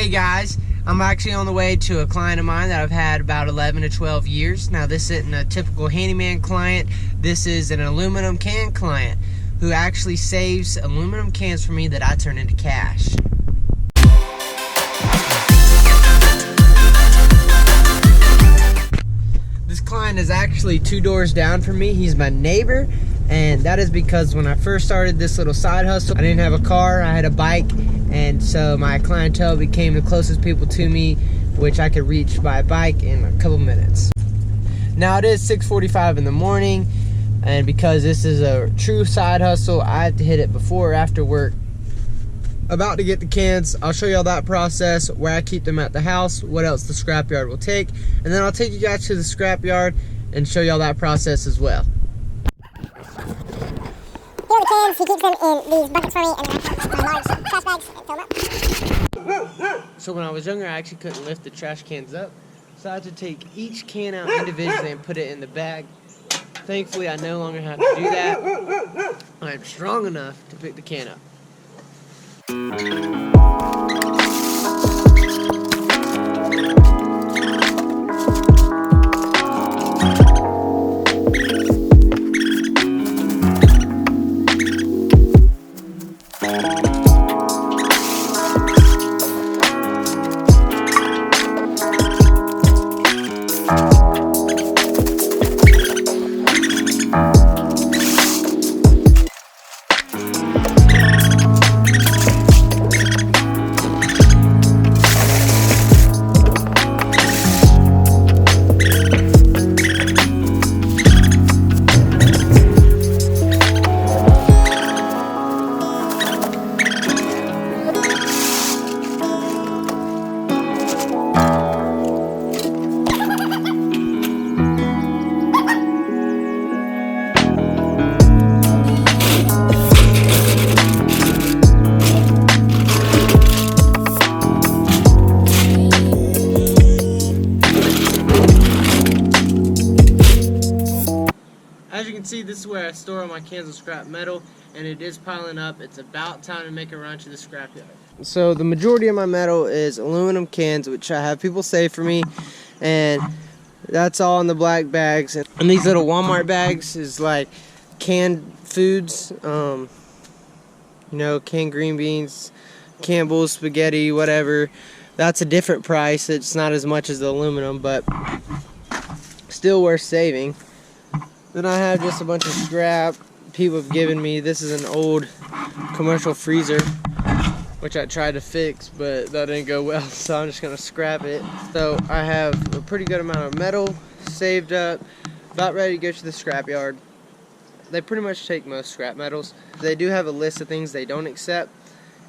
Hey guys, I'm actually on the way to a client of mine that I've had about 11 to 12 years. Now this isn't a typical handyman client. This is an aluminum can client who actually saves aluminum cans for me that I turn into cash. This client is actually 2 doors down from me. He's my neighbor, and that is because when I first started this little side hustle, I didn't have a car, I had a bike, and so my clientele became the closest people to me, which I could reach by bike in a couple minutes. Now it is 6:45 in the morning, and because this is a true side hustle, I have to hit it before or after work. About to get the cans. I'll show y'all that process, where I keep them at the house, what else the scrapyard will take, and then I'll take you guys to the scrapyard and show y'all that process as well. Here are the cans. He keeps them in these buckets for me, and then I have large trash bags and fill them up. So when I was younger, I actually couldn't lift the trash cans up, so I had to take each can out individually and put it in the bag. Thankfully, I no longer have to do that. I'm strong enough to pick the can up. As you can see, this is where I store all my cans of scrap metal, and it is piling up. It's about time to make a run to the scrapyard. So the majority of my metal is aluminum cans, which I have people save for me, and that's all in the black bags. And these little Walmart bags is like canned foods, you know, canned green beans, Campbell's, spaghetti, whatever. That's a different price. It's not as much as the aluminum, but still worth saving. Then I have just a bunch of scrap people have given me. This is an old commercial freezer, which I tried to fix, but that didn't go well, so I'm just going to scrap it. So I have a pretty good amount of metal saved up, about ready to go to the scrapyard. They pretty much take most scrap metals. They do have a list of things they don't accept.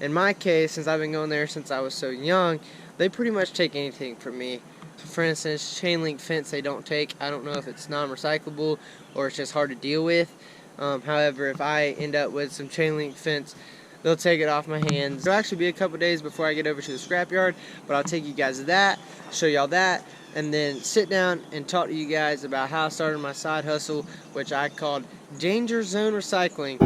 In my case, since I've been going there since I was so young, they pretty much take anything from me. For instance, chain link fence they don't take. I don't know if it's non-recyclable or it's just hard to deal with. However, if I end up with some chain link fence, they'll take it off my hands. It'll actually be a couple days before I get over to the scrapyard, but I'll take you guys to that, show y'all that, and then sit down and talk to you guys about how I started my side hustle, which I called Danger Zone Recycling.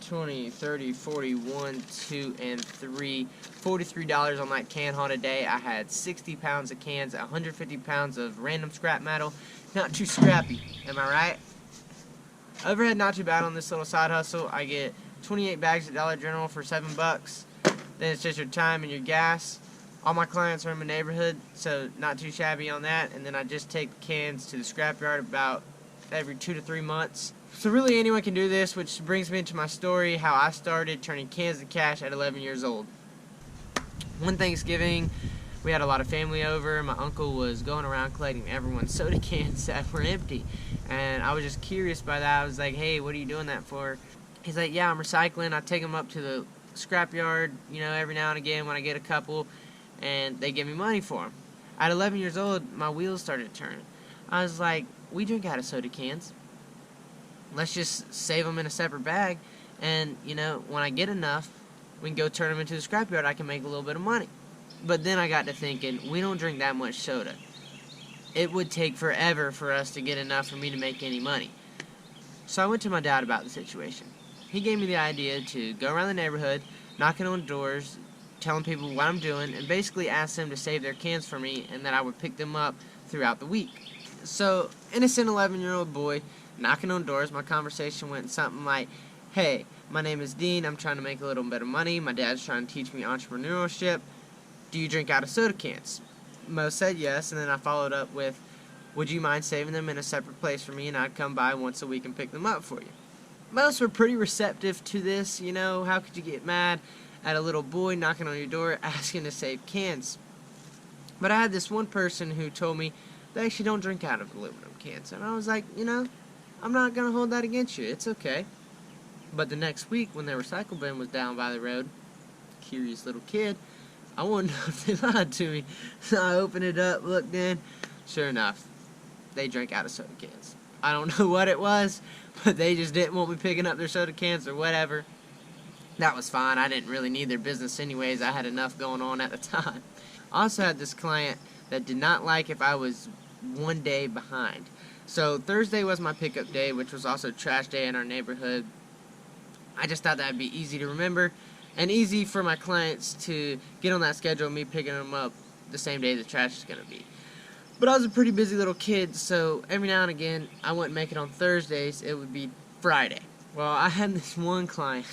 20, 30, 40, 1, 2, and 3. $43 on that can haul today. I had 60 pounds of cans, 150 pounds of random scrap metal. Not too scrappy, am I right? Overhead not too bad on this little side hustle. I get 28 bags of Dollar General for $7. Then it's just your time and your gas. All my clients are in my neighborhood, so not too shabby on that. And then I just take the cans to the scrapyard about every 2 to 3 months. So really anyone can do this, which brings me into my story, how I started turning cans to cash at 11 years old. One Thanksgiving, we had a lot of family over. My uncle was going around collecting everyone's soda cans that were empty. And I was just curious by that. I was like, hey, what are you doing that for? He's like, yeah, I'm recycling. I take them up to the scrapyard, every now and again when I get a couple, and they give me money for them. At 11 years old, my wheels started turning. I was like, we drink out of soda cans. Let's just save them in a separate bag, and, when I get enough, we can go turn them into the scrapyard. I can make a little bit of money. But then I got to thinking, we don't drink that much soda. It would take forever for us to get enough for me to make any money. So I went to my dad about the situation. He gave me the idea to go around the neighborhood, knocking on doors, telling people what I'm doing, and basically ask them to save their cans for me, and that I would pick them up throughout the week. So, innocent 11-year-old boy, knocking on doors, my conversation went something like, hey, my name is Dean, I'm trying to make a little bit of money, my dad's trying to teach me entrepreneurship, do you drink out of soda cans? Mo said yes, and then I followed up with, would you mind saving them in a separate place for me, and I'd come by once a week and pick them up for you? Most were pretty receptive to this, how could you get mad at a little boy knocking on your door asking to save cans? But I had this one person who told me they actually don't drink out of aluminum cans, and I was like, I'm not going to hold that against you, it's okay. But the next week, when their recycle bin was down by the road, curious little kid, I wanted to know if they lied to me. So I opened it up, looked in, sure enough, they drank out of soda cans. I don't know what it was, but they just didn't want me picking up their soda cans or whatever. That was fine. I didn't really need their business anyways. I had enough going on at the time. I also had this client that did not like if I was one day behind. So Thursday was my pickup day, which was also trash day in our neighborhood. I just thought that would be easy to remember and easy for my clients to get on that schedule, me picking them up the same day the trash is going to be. But I was a pretty busy little kid, so every now and again, I wouldn't make it on Thursdays, it would be Friday. Well, I had this one client,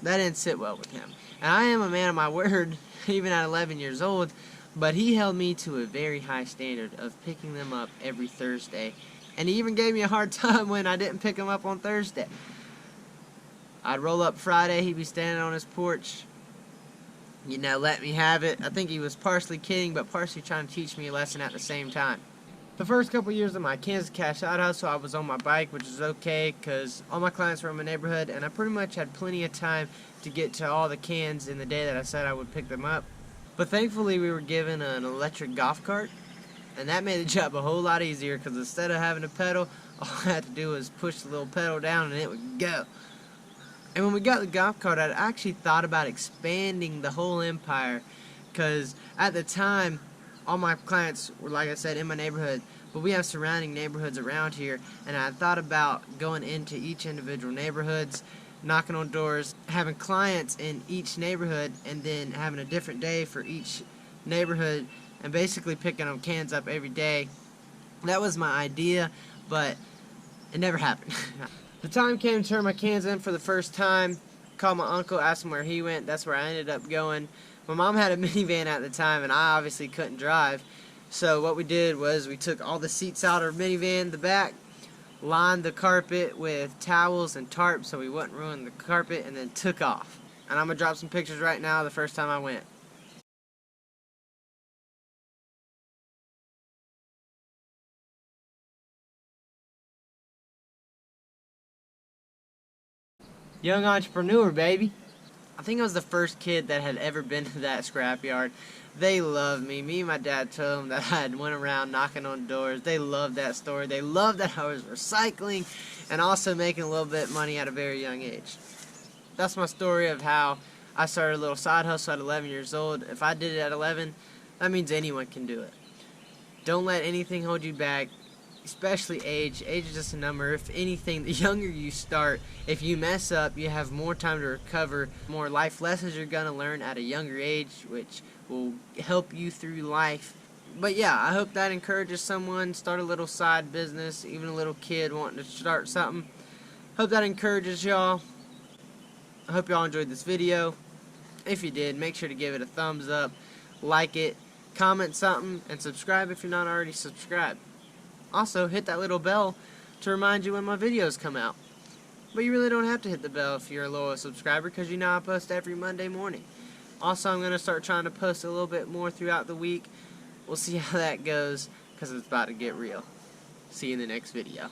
that didn't sit well with him. And I am a man of my word, even at 11 years old, but he held me to a very high standard of picking them up every Thursday. And he even gave me a hard time when I didn't pick them up on Thursday. I'd roll up Friday, he'd be standing on his porch, let me have it. I think he was partially kidding, but partially trying to teach me a lesson at the same time. The first couple years of my Kansas cash side hustle, I was on my bike, which is okay, because all my clients were in my neighborhood, and I pretty much had plenty of time to get to all the cans in the day that I said I would pick them up. But thankfully, we were given an electric golf cart, and that made the job a whole lot easier, because instead of having to pedal, all I had to do was push the little pedal down, and it would go. And when we got the golf cart, I actually thought about expanding the whole empire, because at the time, all my clients were, like I said, in my neighborhood, but we have surrounding neighborhoods around here, and I thought about going into each individual neighborhoods, knocking on doors, having clients in each neighborhood, and then having a different day for each neighborhood, and basically picking them cans up every day. That was my idea, but it never happened. The time came to turn my cans in for the first time. Called my uncle, asked him where he went. That's where I ended up going. My mom had a minivan at the time, and I obviously couldn't drive. So what we did was we took all the seats out of our minivan, the back, lined the carpet with towels and tarps so we wouldn't ruin the carpet, and then took off. And I'm going to drop some pictures right now the first time I went. Young entrepreneur, baby. I think I was the first kid that had ever been to that scrapyard. They loved me. Me and my dad told them that I had went around knocking on doors. They loved that story. They loved that I was recycling and also making a little bit of money at a very young age. That's my story of how I started a little side hustle at 11 years old. If I did it at 11, that means anyone can do it. Don't let anything hold you back. Especially age. Age is just a number. If anything, the younger you start, if you mess up, you have more time to recover, more life lessons you're going to learn at a younger age, which will help you through life. But yeah, I hope that encourages someone, start a little side business, even a little kid wanting to start something. Hope that encourages y'all. I hope y'all enjoyed this video. If you did, make sure to give it a thumbs up, like it, comment something, and subscribe if you're not already subscribed. Also, hit that little bell to remind you when my videos come out. But you really don't have to hit the bell if you're a loyal subscriber, because you know I post every Monday morning. Also, I'm going to start trying to post a little bit more throughout the week. We'll see how that goes, because it's about to get real. See you in the next video.